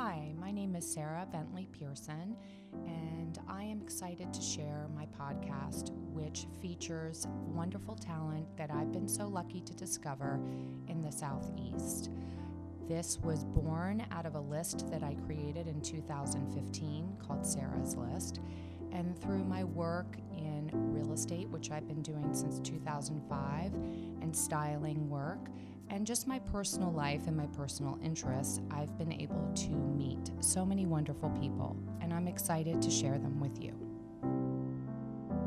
Hi, my name is Sarah Bentley Pearson, and I am excited to share my podcast, which features wonderful talent that I've been so lucky to discover in the Southeast. This was born out of a list that I created in 2015 called Sarah's List. And through my work in real estate, which I've been doing since 2005, and styling work, and just my personal life and my personal interests, I've been able to meet so many wonderful people, and I'm excited to share them with you.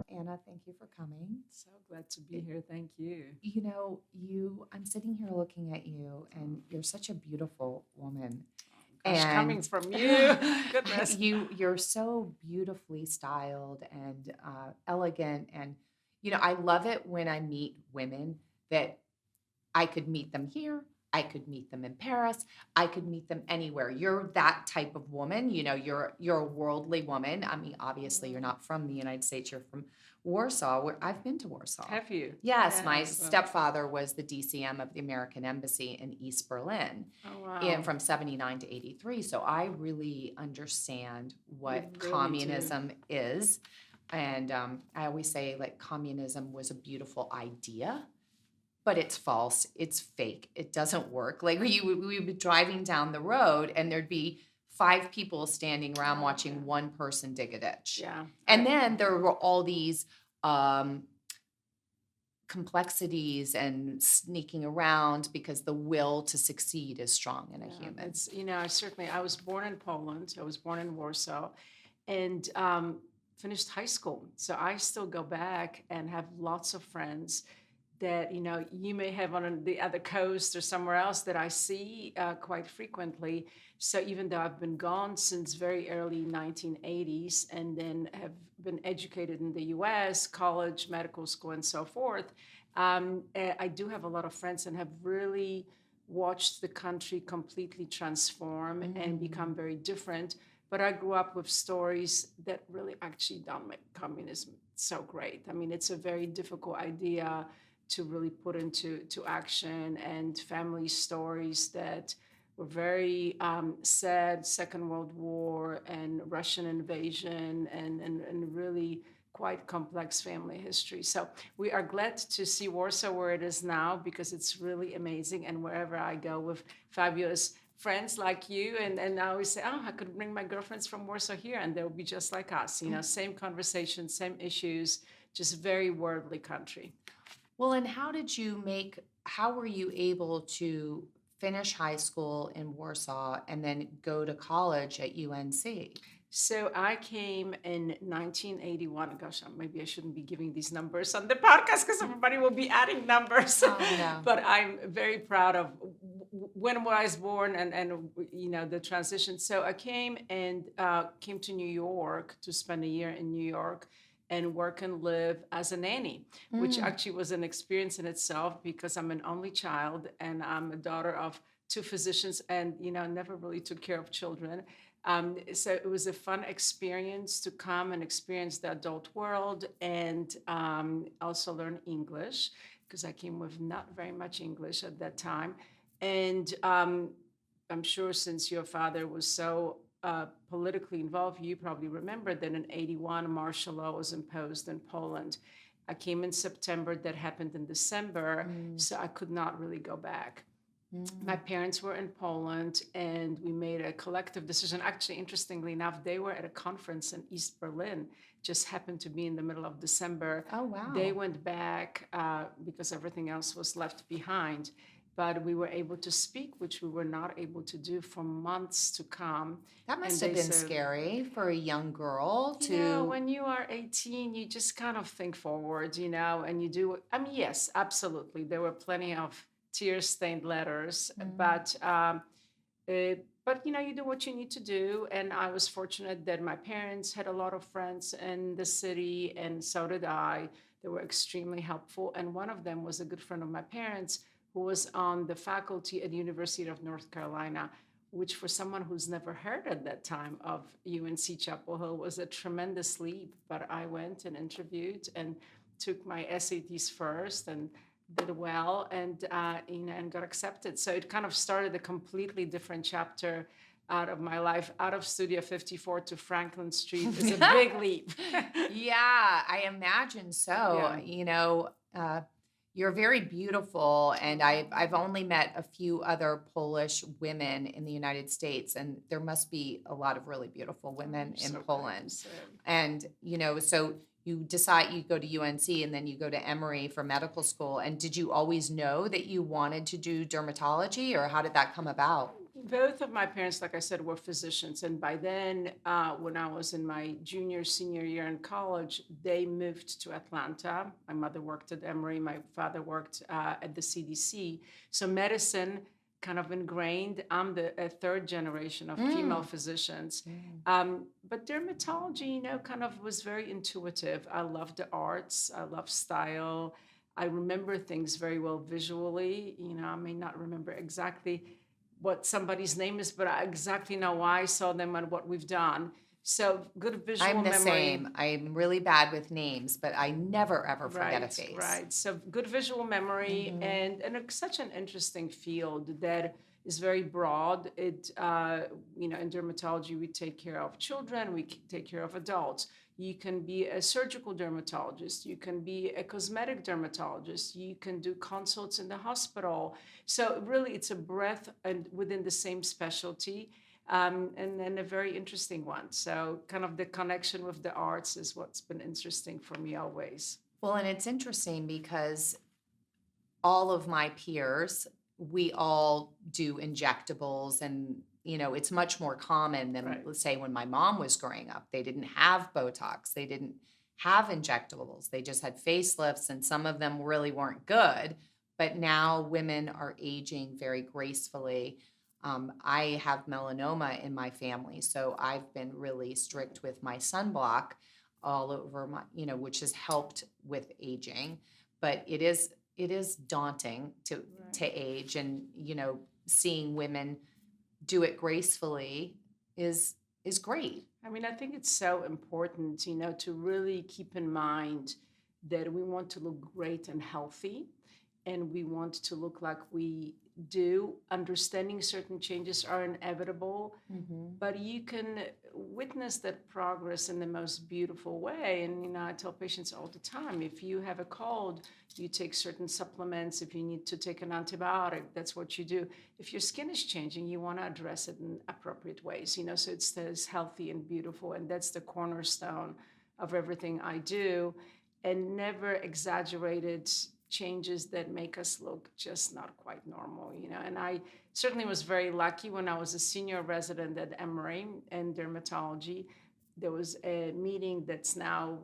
Anna, thank you for coming. So glad to be here. Thank you. I'm sitting here looking at you, and you're such a beautiful woman. Gosh, coming from you, goodness. You're so beautifully styled and elegant, and I love it when I meet women that I could meet them here, I could meet them in Paris, I could meet them anywhere. You're that type of woman. You're a worldly woman. I mean, obviously, you're not from the United States. You're from Warsaw. Where I've been to Warsaw. Have you? Yes, my stepfather was the DCM of the American Embassy in East Berlin. Oh, wow. From 79 to 83. So I really understand what really communism is. And I always say, communism was a beautiful idea, but it's false. It's fake. It doesn't work. Like we would be driving down the road and there'd be 5 people standing around watching one person dig a ditch. Yeah. And then there were all these complexities and sneaking around because the will to succeed is strong in a human. It's, I was born in Poland. I was born in Warsaw and finished high school. So I still go back and have lots of friends that, you may have on the other coast or somewhere else that I see quite frequently. So even though I've been gone since very early 1980s and then have been educated in the US, college, medical school, and so forth, I do have a lot of friends and have really watched the country completely transform and become very different. But I grew up with stories that really actually don't make communism so great. I mean, it's a very difficult idea to really put into action, and family stories that were very sad, Second World War and Russian invasion and really quite complex family history. So we are glad to see Warsaw where it is now because it's really amazing. And wherever I go with fabulous friends like you, and I always say, I could bring my girlfriends from Warsaw here and they'll be just like us, same conversation, same issues, just very worldly country. Well, and how were you able to finish high school in Warsaw and then go to college at UNC? So I came in 1981. Gosh, maybe I shouldn't be giving these numbers on the podcast because everybody will be adding numbers. Oh, no. But I'm very proud of when I was born and the transition. So I came to New York to spend a year in New York and work and live as a nanny, which actually was an experience in itself because I'm an only child and I'm a daughter of 2 physicians and, never really took care of children. So it was a fun experience to come and experience the adult world and also learn English because I came with not very much English at that time. And I'm sure since your father was so politically involved, you probably remember that in 81, martial law was imposed in Poland. I came in September, that happened in December, so I could not really go back. My parents were in Poland and we made a collective decision. Actually, interestingly enough, they were at a conference in East Berlin, just happened to be in the middle of December. Oh, wow. They went back because everything else was left behind. But we were able to speak, which we were not able to do for months to come. That must have been scary for a young girl to... when you are 18, you just kind of think forward, and you do... I mean, yes, absolutely. There were plenty of tear-stained letters, but you do what you need to do. And I was fortunate that my parents had a lot of friends in the city, and so did I. They were extremely helpful. And one of them was a good friend of my parents, who was on the faculty at the University of North Carolina, which for someone who's never heard at that time of UNC Chapel Hill was a tremendous leap. But I went and interviewed and took my SATs first and did well and got accepted. So it kind of started a completely different chapter out of my life, out of Studio 54 to Franklin Street is a big leap. Yeah, I imagine so. Yeah. You're very beautiful, and I've only met a few other Polish women in the United States, and there must be a lot of really beautiful women in So kind to Poland. say. And so you decide you go to UNC and then you go to Emory for medical school. And did you always know that you wanted to do dermatology, or how did that come about? Both of my parents, like I said, were physicians. And by then, when I was in my junior, senior year in college, they moved to Atlanta. My mother worked at Emory, my father worked at the CDC. So medicine kind of ingrained. I'm the third generation of female physicians. But dermatology, kind of was very intuitive. I love the arts, I love style. I remember things very well visually. I may not remember exactly what somebody's name is, but I exactly know why I saw them and what we've done. So good visual I'm the memory. same. I'm really bad with names, but I never ever forget a Right, face. right. So good visual memory, and such an interesting field that is very broad. In dermatology, we take care of children, we take care of adults. You can be a surgical dermatologist, you can be a cosmetic dermatologist, you can do consults in the hospital. So really, it's a breadth and within the same specialty. And then a very interesting one. So, kind of the connection with the arts is what's been interesting for me always. Well, and it's interesting because all of my peers, we all do injectables, and it's much more common than, Right. let's say, when my mom was growing up. They didn't have Botox, they didn't have injectables, they just had facelifts, and some of them really weren't good. But now women are aging very gracefully. I have melanoma in my family, so I've been really strict with my sunblock all over my, which has helped with aging. But it is daunting to Right. age, and seeing women do it gracefully is great. I mean, I think it's so important, to really keep in mind that we want to look great and healthy, and we want to look like we do. Understanding certain changes are inevitable, but you can witness that progress in the most beautiful way. And I tell patients all the time, if you have a cold, you take certain supplements. If you need to take an antibiotic, that's what you do. If your skin is changing, you want to address it in appropriate ways, so it stays healthy and beautiful. And that's the cornerstone of everything I do, and never exaggerated changes that make us look just not quite normal. And I certainly was very lucky when I was a senior resident at Emory in dermatology. There was a meeting that's now,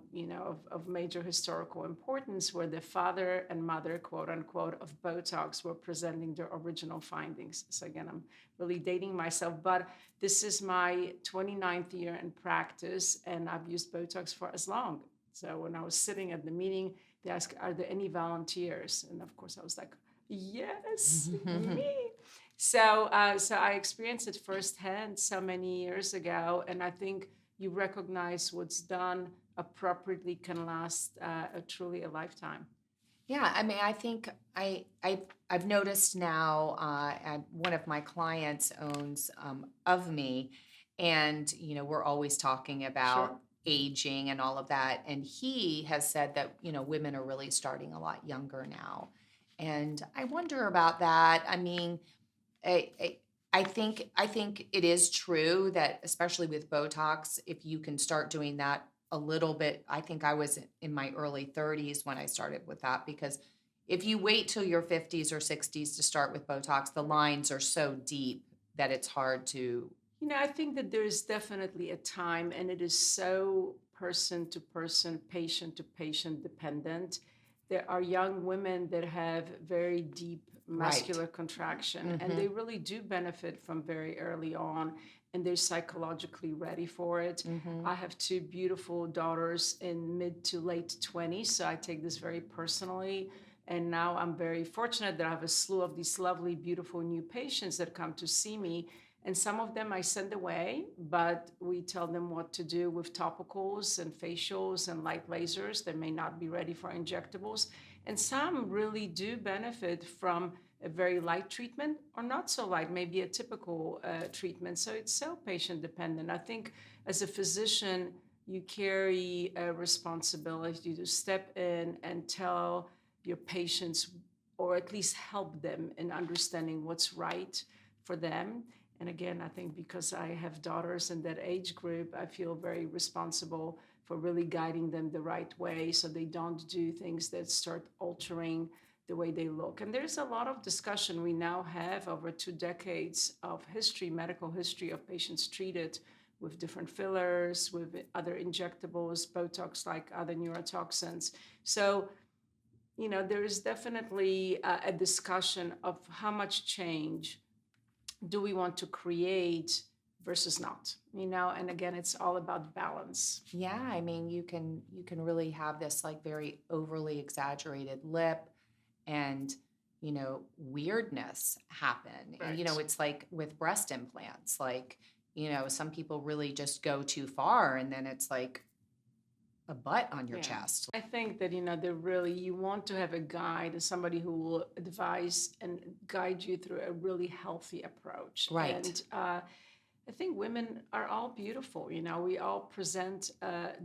of major historical importance, where the father and mother, quote unquote, of Botox were presenting their original findings. So again, I'm really dating myself, but this is my 29th year in practice, and I've used Botox for as long. So when I was sitting at the meeting, they asked, "Are there any volunteers?" And of course, I was like, "Yes, me." So I experienced it firsthand so many years ago, and I think you recognize what's done appropriately can last truly a lifetime. Yeah, I mean, I think I've noticed now. One of my clients owns of me, and we're always talking Sure. about aging and all of that. And he has said that women are really starting a lot younger now, and I wonder about that. I mean, I, I I think it is true that, especially with Botox, if you can start doing that a little bit. I think I was in my early 30s when I started with that, because if you wait till your 50s or 60s to start with Botox, the lines are so deep that it's hard to. I think that there is definitely a time, and it is so person to person, patient to patient dependent. There are young women that have very deep Right. muscular contraction, and they really do benefit from very early on, and they're psychologically ready for it. I have two beautiful daughters in mid to late 20s, so I take this very personally. And now I'm very fortunate that I have a slew of these lovely, beautiful new patients that come to see me, and some of them I send away, but we tell them what to do with topicals and facials and light lasers that may not be ready for injectables. And some really do benefit from a very light treatment or not so light, maybe a typical treatment. So it's so patient dependent. I think as a physician, you carry a responsibility to step in and tell your patients, or at least help them in understanding what's right for them. And again, I think because I have daughters in that age group, I feel very responsible for really guiding them the right way so they don't do things that start altering the way they look. And there's a lot of discussion we now have over 2 decades of history, medical history of patients treated with different fillers, with other injectables, Botox, like other neurotoxins. So, there is definitely a discussion of how much change do we want to create versus not, and again, it's all about balance. Yeah, I mean, you can really have this like very overly exaggerated lip and weirdness happen. And Right. it's like with breast implants, like some people really just go too far and then it's like a butt on your Yeah. chest. I think that, you want to have a guide, somebody who will advise and guide you through a really healthy approach. Right. And I think women are all beautiful. We all present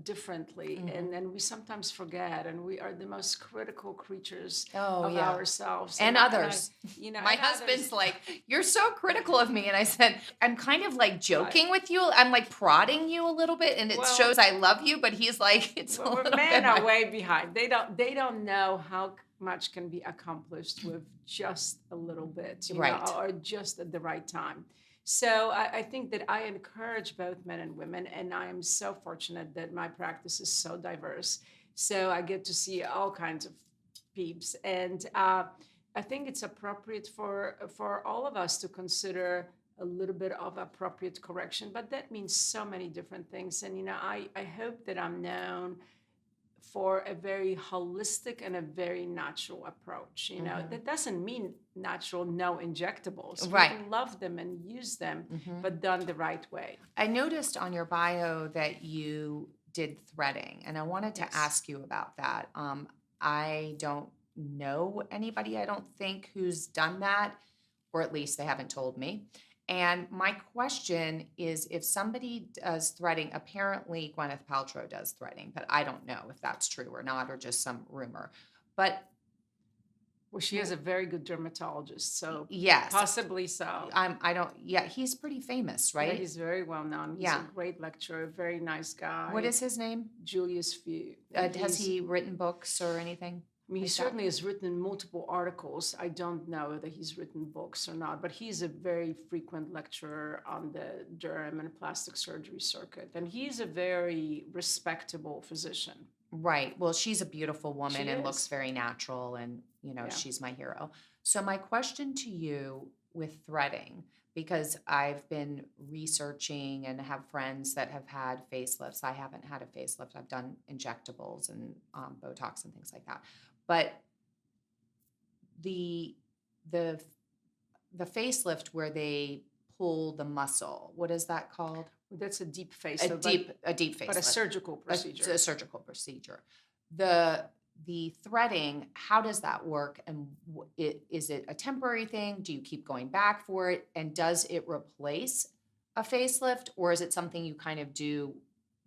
differently, and then we sometimes forget, and we are the most critical creatures Oh, of yeah. ourselves And others. My and husband's others. like, "You're so critical of me." And I said, "I'm kind of like joking with you. I'm like prodding you a little bit, and it Well, shows I love you." But he's like, "It's a well, little men bit are much." way behind. They don't know how much can be accomplished with just a little bit, Right. or just at the right time. So I think that I encourage both men and women, and I am so fortunate that my practice is so diverse. So I get to see all kinds of peeps, and I think it's appropriate for all of us to consider a little bit of appropriate correction, but that means so many different things. And I hope that I'm known for a very holistic and a very natural approach. That doesn't mean natural, no injectables. We Right. can love them and use them, Mhm. but done the right way. I noticed on your bio that you did threading, and I wanted to Yes. ask you about that. I don't know anybody, I don't think, who's done that, or at least they haven't told me. And my question is, if somebody does threading, apparently Gwyneth Paltrow does threading, but I don't know if that's true or not, or just some rumor. But Well, she is a very good dermatologist, so yes, possibly so. I don't, yeah, he's pretty famous, Yeah, right? he's very well known. He's Yeah. a great lecturer, very nice guy. What is his name? Julius Few. Has he written books or anything? I mean, he like that? certainly has written multiple articles. I don't know whether he's written books or not, but he's a very frequent lecturer on the derm and plastic surgery circuit. And he's a very respectable physician. Right. Well, she's a beautiful woman She and looks is. very natural, and Yeah. she's my hero. So my question to you with threading, because I've been researching and have friends that have had facelifts. I haven't had a facelift. I've done injectables and Botox and things like that. But the the the facelift where they pull the muscle, what is that called? That's a deep A facelift, deep facelift. but a surgical procedure. A surgical procedure. The threading, how does that work? And is it a temporary thing? Do you keep going back for it? And does it replace a facelift, or is it something you kind of do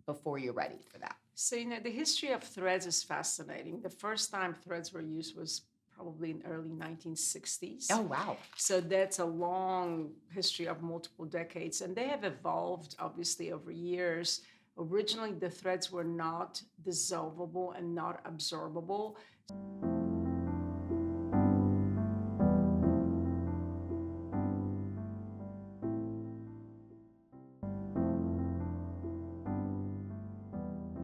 before you're ready for that? So, the history of threads is fascinating. The first time threads were used was probably in early 1960s. Oh, wow. So that's a long history of multiple decades. And they have evolved, obviously, over years. Originally, the threads were not dissolvable and not absorbable.